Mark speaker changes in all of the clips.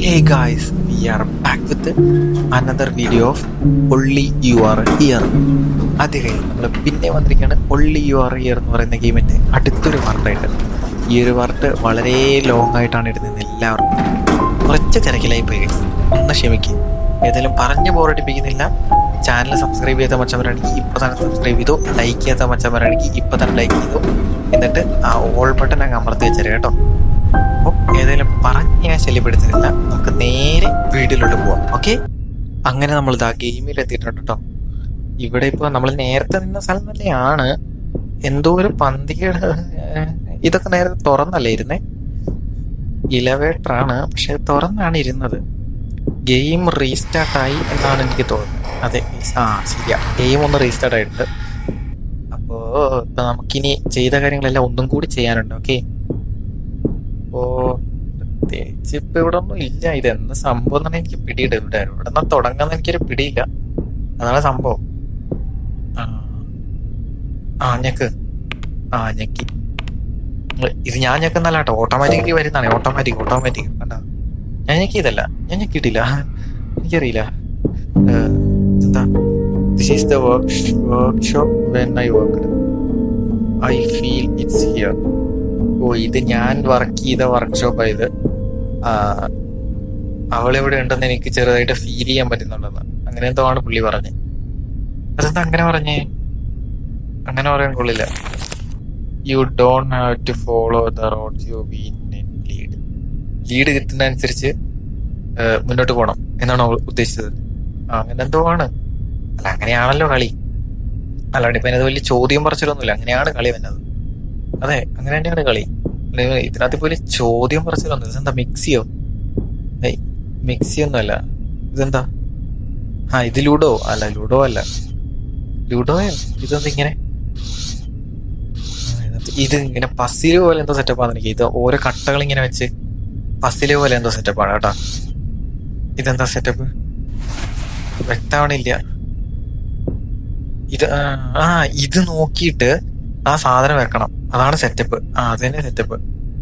Speaker 1: Hey guys, we are back with another video of Only You Are Here. അതെ guys, നമ്മൾ പിന്നെ വന്നിരിക്കുകയാണ് Only You Are Here എന്ന് പറയുന്ന ഗെയിമിൻ്റെ അടുത്തൊരു വാർത്തയായിട്ട്. ഈ ഒരു വാർത്ത വളരെ ലോങ് ആയിട്ടാണ് ഇടുന്നത് എല്ലാവർക്കും. കുറച്ച് തിരക്കിലായി പോയി guys, ഒന്ന് ക്ഷമിക്കുക. ഏതായാലും പറഞ്ഞ് ബോറടിപ്പിക്കുന്നില്ല. ചാനൽ സബ്സ്ക്രൈബ് ചെയ്ത മച്ചന്മാരാണെങ്കിൽ ഇപ്പോൾ തന്നെ സബ്സ്ക്രൈബ് ചെയ്തു, ലൈക്ക് ചെയ്യാത്ത മച്ചന്മാരാണെങ്കിൽ ഇപ്പോൾ തന്നെ ലൈക്ക് ചെയ്തു, എന്നിട്ട് ആ ഓൾ ബട്ടൺ അങ്ങ് അമർത്തി വെച്ചേരെ കേട്ടോ. അപ്പോൾ ഏതായാലും പറഞ്ഞ് ഞാൻ ശല്യപ്പെടുത്തുന്നില്ല, നമുക്ക് നേരെ വീഡിയോയിലോട്ട് പോവാം. ഓക്കെ, അങ്ങനെ നമ്മൾ ഇതാ ഗെയിമിൽ എത്തിയിട്ടുണ്ട് കേട്ടോ. ഇവിടെ ഇപ്പോൾ നമ്മൾ നേരത്തെ നിന്ന സ്ഥലം തന്നെയാണ്. എന്തോ ഒരു പന്തികേട്, ഇതൊക്കെ നേരത്തെ തുറന്നല്ലേ ഇരുന്നേ, ഇലവേറ്ററാണ് പക്ഷെ തുറന്നാണ് ഇരുന്നത്. ഗെയിം റീസ്റ്റാർട്ടായി എന്നാണ് എനിക്ക് തോന്നുന്നത്. അതെ, ശരിയാ, ഗെയിം ഒന്ന് റീസ്റ്റാർട്ട് ആയിട്ടുണ്ട്. അപ്പോൾ ഇപ്പം നമുക്കിനി ചെയ്ത കാര്യങ്ങളെല്ലാം ഒന്നും കൂടി ചെയ്യാനുണ്ട്. ഓക്കെ, പ്രത്യേകിച്ച് ഇപ്പൊ ഇവിടെ ഒന്നും ഇല്ല. ഇതെന്ന് സംഭവം തന്നെ എനിക്ക് പിടിയില്ല. ഇവിടെ നിന്ന് തുടങ്ങാന്ന് എനിക്കൊരു പിടിയില്ല, അതാണ് സംഭവം. ഞെക്ക്, ഞെക്കി. ഇത് ഞാൻ ഞെക്കുന്നല്ല കേട്ടോ, ഓട്ടോമാറ്റിക്കലി വരുന്നതാണ്. ഓട്ടോമാറ്റിക് കണ്ട, ഞാൻ ഞെക്കിയതല്ല, ഞാൻ ഞെക്കിയിട്ടില്ല, എനിക്കറിയില്ല. എന്താ, this is the workshop when I worked, I feel it's here. ഓ, ഇത് ഞാൻ വർക്ക് ചെയ്ത വർക്ക്ഷോപ്പായത്. അവളിവിടെ ഉണ്ടെന്ന് എനിക്ക് ചെറുതായിട്ട് ഫീൽ ചെയ്യാൻ പറ്റുന്നുണ്ടെന്ന്, അങ്ങനെ എന്തോ ആണ് പുള്ളി പറഞ്ഞ്. അതെന്താ അങ്ങനെ പറഞ്ഞേ? അങ്ങനെ പറയാൻ കൊള്ളില്ല. You don't have to follow the roads you been in lead. Lead കിട്ടുന്ന അനുസരിച്ച് മുന്നോട്ട് പോകണം എന്നാണ് അവൾ ഉദ്ദേശിച്ചത്. അങ്ങനെ എന്തോ ആണ്. അല്ല, അങ്ങനെയാണല്ലോ കളി. അല്ലാണ്ട് ഇപ്പൊ അതിനകത്ത് വലിയ ചോദ്യം പറച്ചിലൊന്നുമില്ല, അങ്ങനെയാണ് കളി വന്നത്. അതെ, അങ്ങനെ തന്നെയാണ് കളി. ഇതിനകത്ത് പോലെ ചോദ്യം പറച്ചിലൊന്നും. ഇതെന്താ, മിക്സിയോ? മിക്സി ഒന്നും അല്ല. ഇതെന്താ? ഇത് ലൂഡോ അല്ല, ലൂഡോ അല്ല, ലൂഡോയോ? ഇതെന്താ ഇങ്ങനെ? ഇത് ഇങ്ങനെ പസില് പോലെ എന്തോ സെറ്റപ്പാണ് എനിക്ക്. ഇത് ഓരോ കട്ടകൾ ഇങ്ങനെ വെച്ച് പസില് പോലെ എന്തോ സെറ്റപ്പാണ് കേട്ടോ. ഇതെന്താ സെറ്റപ്പ്? വ്യക്തമാണില്ല. ഇത് നോക്കിയിട്ട് ആ സാധനം വെക്കണം, അതാണ് സെറ്റപ്പ്. അത് തന്നെ setup.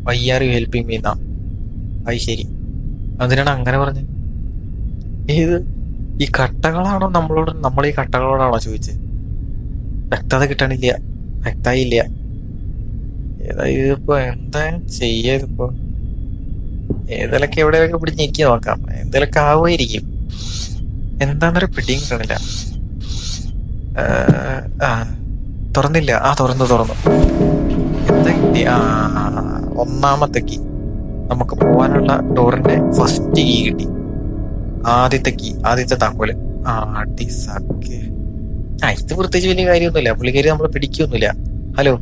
Speaker 1: Why are you helping me എന്നാ. അത് ശരി, അതിനാണ് അങ്ങനെ പറഞ്ഞത്. ഇത് ഈ കട്ടകളാണോ നമ്മൾ ഈ കട്ടകളോടാണോ ചോദിച്ചത്? വ്യക്തത കിട്ടണില്ല, വ്യക്തമായില്ല. ഇതിപ്പോ എന്താ ചെയ്യതിപ്പോ? ഏതിലൊക്കെ എവിടെയൊക്കെ പിടിച്ച് ഞെക്കി നോക്കാം, എന്തെങ്കിലുമൊക്കെ ആവുമായിരിക്കും. എന്താന്നൊരു പിടിയും കിട്ടണില്ല. തുറന്നില്ല. തുറന്നു. എന്താ കിട്ടി? ഒന്നാമത്തെ കീ, നമുക്ക് പോവാനുള്ള ഡോറിന്റെ ഫസ്റ്റ് കീ കിട്ടി. ആദ്യത്തെ താക്കോല്. ഇത് പ്രത്യേകിച്ച് വലിയ കാര്യമൊന്നുമില്ല. പുള്ളിക്കാരി നമ്മളെ പിടിക്കൊന്നുമില്ല. ഹലോ,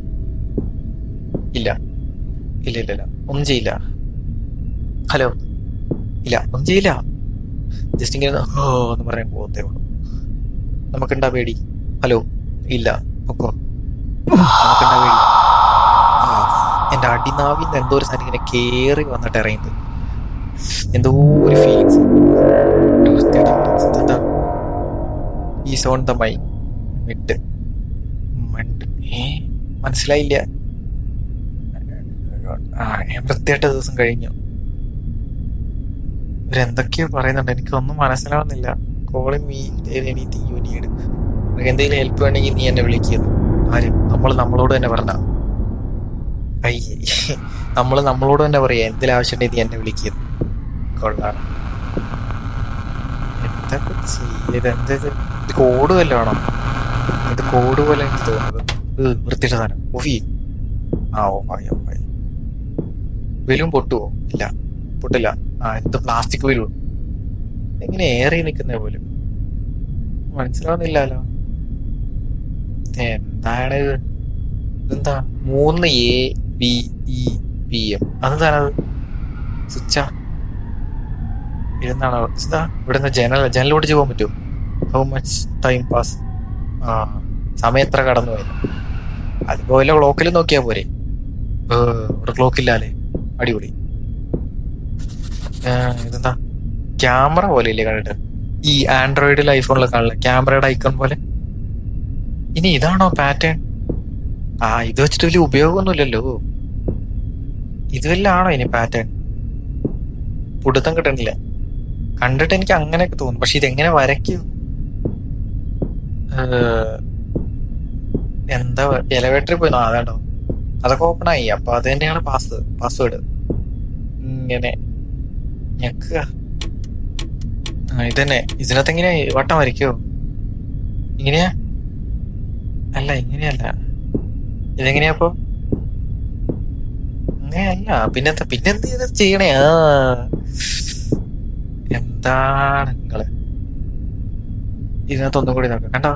Speaker 1: ഇല്ല, ഒന്നും ചെയ്യില്ല. ഹലോ, ഇല്ല, ഒന്നും ചെയ്യില്ല. ജസ്റ്റ് ഇങ്ങനെ എന്ന് പറയാൻ പോകത്തേ ഉള്ളൂ. നമുക്കുണ്ടാ പേടി? ഹലോ, ഇല്ല, പൊക്കോ. നമുക്കുണ്ടാ പേടി? എന്റെ അടിനാവിന്ന് എന്തോ ഒരു സാധനം ഇങ്ങനെ കേറി വന്നിട്ട് ഇറങ്ങിയത്, എന്തോ ഒരു ഫീലിങ്സ്. എന്താ ഈ സോൺ ദ മൈ മിഡ് മണ്ട്? മനസ്സിലായില്ല. വൃത്തിയായിട്ട ദിവസം കഴിഞ്ഞു. ഇവരെന്തൊക്കെയോ പറയുന്നുണ്ട്, എനിക്കൊന്നും മനസ്സിലാവുന്നില്ല. Calling me anything you need. എന്തെങ്കിലും ഹെൽപ്പ് വേണമെങ്കിൽ നീ എന്നെ വിളിക്കുന്നത്. ആരും നമ്മളോട് തന്നെ പറഞ്ഞ. നമ്മളോട് തന്നെ പറയാ, എന്തെങ്കിലും ആവശ്യമുണ്ടെങ്കിൽ നീ എന്നെ വിളിക്കുന്നത്. കൊള്ളാണ്. എന്തൊക്കെ ചെയ്യത്? ഇത് കോഡ് വല്ലതും ആണോ? ഇത് കോഡ് പോലെ എനിക്ക് തോന്നുന്നത്. വൃത്തിയുടെ സാധനം. ഓഫി. ഓഫായി. ബലൂൺ പൊട്ടുവോ? ഇല്ല, പൊട്ടില്ല. എന്ത് പ്ലാസ്റ്റിക് ബലൂൺ. എങ്ങനെ ഏറി നിൽക്കുന്ന പോലും മനസ്സിലാവുന്നില്ലല്ലോ. എന്താണ് ഇതെന്താ? 3ABEPM. അതെന്താണത്? സ്വിച്ചാ? ഇരുന്നാണോ? ഇവിടെ നിന്ന് ജനൽ ഓടിച്ച് പോകാൻ പറ്റുമോ? How much time pass? സമയം എത്ര കടന്നു പോയി? അതിപ്പോ വല്ല ക്ലോക്കിൽ നോക്കിയാ പോരെ. ഇവിടെ ക്ലോക്കില്ലാലേ. അടിപൊളി. ഇതെന്താ, ക്യാമറ പോലെ ഇല്ലേ കണ്ടിട്ട്? ഈ ആൻഡ്രോയിഡിൽ ഐഫോണിലൊക്കെ കാണില്ല ക്യാമറയുടെ ഐക്കൺ പോലെ. ഇനി ഇതാണോ പാറ്റേൺ? ഇത് വെച്ചിട്ട് വലിയ ഉപയോഗമൊന്നുമില്ലല്ലോ. ഇത് വല്ല ആണോ ഇനി പാറ്റേൺ? പിടുത്തം കിട്ടണില്ല. കണ്ടിട്ട് എനിക്ക് അങ്ങനെയൊക്കെ തോന്നും. പക്ഷെ ഇതെങ്ങനെ വരയ്ക്കും? ഏഹ്, എന്താ എലവേറ്ററിൽ പോയി അതാണ്ടോ അതൊക്കെ ഓപ്പൺ ആയി. അപ്പൊ അത് തന്നെയാണ് പാസ്വേഡ്. ഇങ്ങനെ ഞെക്കുക. ഇതന്നെ. ഇതിനകത്ത് എങ്ങനെ വട്ടം വരയ്ക്കോ? ഇങ്ങനെയാ? അല്ല, ഇങ്ങനെയല്ല. ഇതെങ്ങനെയാ അപ്പൊ? അങ്ങനെയല്ല. പിന്നെന്ത് ഇത് ചെയ്യണേ? എന്താണ് നിങ്ങള് ഇതിനകത്ത് ഒന്നും കൂടി നോക്കാം. കണ്ടോ?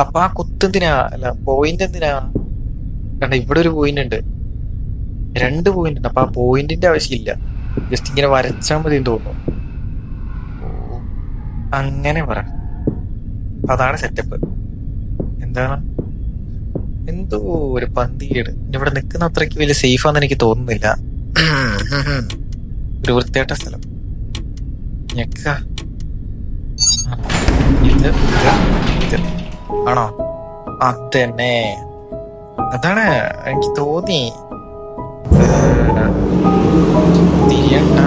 Speaker 1: അപ്പൊ ആ കുത്തെന്തിനാ? അല്ല, പോയിന്റ് എന്തിനാ? കണ്ട, ഇവിടെ ഒരു പോയിന്റ് ഉണ്ട്, 2 പോയിന്റ് ഉണ്ട്. അപ്പൊ ആ പോയിന്റിന്റെ ആവശ്യമില്ല. ജസ്റ്റ് ഇങ്ങനെ വരച്ചാൽ മതി എന്ന് തോന്നുന്നു. ഓ, അങ്ങനെ പറ. അതാണ് സെറ്റപ്പ്. എന്താണ്? എന്തോ ഒരു പന്തികേട്. ഇവിടെ നിൽക്കുന്ന അത്രയ്ക്ക് വലിയ സേഫ് ആണെന്ന് എനിക്ക് തോന്നുന്നില്ല. ഒരു വൃത്തിയായിട്ട സ്ഥലം. ഞെക്ക. ഇത് ഇത് ആണോ? അതന്നെ, അതാണ് എനിക്ക് തോന്നി. തിരിയണ്ട.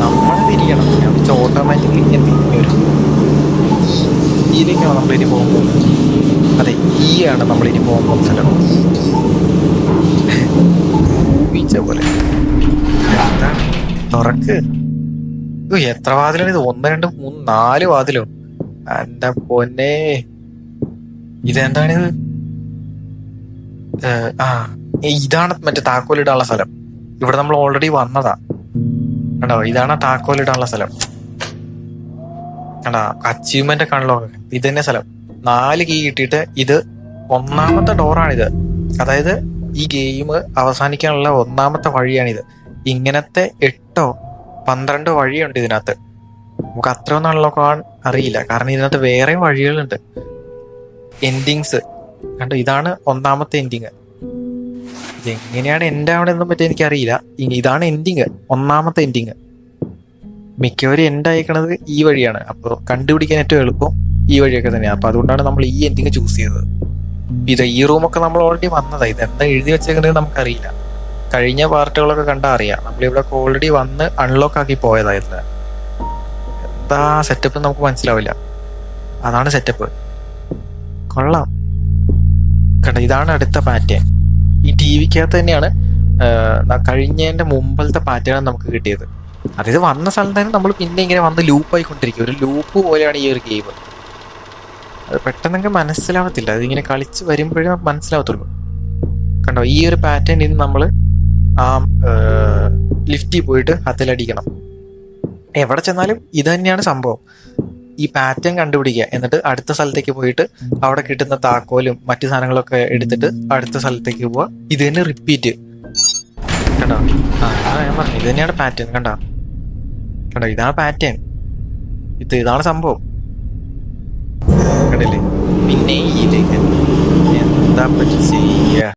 Speaker 1: നമ്മൾ തിരിയണം. ഞാൻ ഓട്ടോമാറ്റിക്കലി ഇങ്ങനെ തിരിഞ്ഞു വരും. ഇതിലേക്കാണ് നമ്മളിനി പോകുമ്പോൾ. അതെ, ഈ ആണ് നമ്മളിനി പോകുമ്പോൾ സ്ഥലം. ബീച്ച പോലെ. എന്താണ്? തുറക്ക്. എത്ര വാതിലാണ് ഇത്? 1 2 3 4 വാതിലോ? എന്റെ പൊന്നെ, ഇതെന്താണിത്? ആ, ഇതാണ് മറ്റേ താക്കോലിടാനുള്ള സ്ഥലം. ഇവിടെ നമ്മൾ ഓൾറെഡി വന്നതാ. കണ്ടോ? ഇതാണ് താക്കോലിടാനുള്ള സ്ഥലം. കണ്ടാ? അച്ചീവ്മെന്റ് ഒക്കെ ആണല്ലോ. ഇത് തന്നെ സ്ഥലം. 4 കീ കിട്ടിയിട്ട് ഇത് 1ാമത്തെ ഡോറാണിത്. അതായത് ഈ ഗെയിം അവസാനിക്കാനുള്ള 1ാമത്തെ വഴിയാണിത്. ഇങ്ങനത്തെ 8 12 വഴിയുണ്ട് ഇതിനകത്ത്. നമുക്ക് അത്രയൊന്നും അൺലോക്കാൻ അറിയില്ല, കാരണം ഇതിനകത്ത് വേറെ വഴികളുണ്ട്. എൻഡിങ്സ് കണ്ടോ? ഇതാണ് 1ാമത്തെ എൻഡിങ്. ഇതെങ്ങനെയാണ് എൻഡ് ആവണമെന്നും പറ്റി എനിക്കറിയില്ല. ഇതാണ് എൻഡിങ്, 1ാമത്തെ എൻഡിങ്. മിക്കവരും എൻഡ് അയക്കണത് ഈ വഴിയാണ്. അപ്പോൾ കണ്ടുപിടിക്കാൻ ഏറ്റവും എളുപ്പം ഈ വഴിയൊക്കെ തന്നെയാണ്. അപ്പൊ അതുകൊണ്ടാണ് നമ്മൾ ഈ എൻഡിങ് ചൂസ് ചെയ്തത്. ഈ റൂമൊക്കെ നമ്മൾ ഓൾറെഡി വന്നതാ. ഇതെന്താ എഴുതി വെച്ചേക്കുന്നത് നമുക്കറിയില്ല. കഴിഞ്ഞ പാർട്ടുകളൊക്കെ കണ്ടാ അറിയാം. നമ്മളിവിടെ ഓൾറെഡി വന്ന് അൺലോക്ക് ആക്കി പോയതായിരുന്നു. എന്താ സെറ്റപ്പ് നമുക്ക് മനസ്സിലാവില്ല. അതാണ് സെറ്റപ്പ്. കൊള്ളാം. കണ്ട, ഇതാണ് അടുത്ത പാറ്റേൺ. ഈ ടി വിക്കകത്ത് തന്നെയാണ് കഴിഞ്ഞതിന്റെ മുമ്പത്തെ പാറ്റേൺ നമുക്ക് കിട്ടിയത്. അതായത് വന്ന സ്ഥലത്ത് തന്നെ നമ്മൾ പിന്നെ ഇങ്ങനെ വന്ന് ലൂപ്പായിക്കൊണ്ടിരിക്കും. ഒരു ലൂപ്പ് പോലെയാണ് ഈ ഒരു ഗെയിം. അത് പെട്ടെന്നൊക്കെ മനസ്സിലാവത്തില്ല. അതിങ്ങനെ കളിച്ച് വരുമ്പോഴേ മനസ്സിലാവത്തുള്ളൂ. കണ്ടോ? ഈ ഒരു പാറ്റേൺ ഇന്ന് നമ്മൾ ആ ലിഫ്റ്റിൽ പോയിട്ട് അതിലടിക്കണം. എവിടെ ചെന്നാലും ഇത് തന്നെയാണ് സംഭവം. ഈ പാറ്റേൺ കണ്ടുപിടിക്കുക, എന്നിട്ട് അടുത്ത സ്ഥലത്തേക്ക് പോയിട്ട് അവിടെ കിട്ടുന്ന താക്കോലും മറ്റു സാധനങ്ങളൊക്കെ എടുത്തിട്ട് അടുത്ത സ്ഥലത്തേക്ക് പോവുക. ഇത് തന്നെ റിപ്പീറ്റ്. കണ്ടോ? ഞാൻ പറഞ്ഞു, ഇത് തന്നെയാണ് പാറ്റേൺ. കണ്ടോ? ഇതാണ് പാറ്റേൺ. ഇതാണ് സംഭവം. കണ്ടില്ലേ? പിന്നെ ഇതിലേക്ക് എന്താ പറ്റി ചെയ്യുക?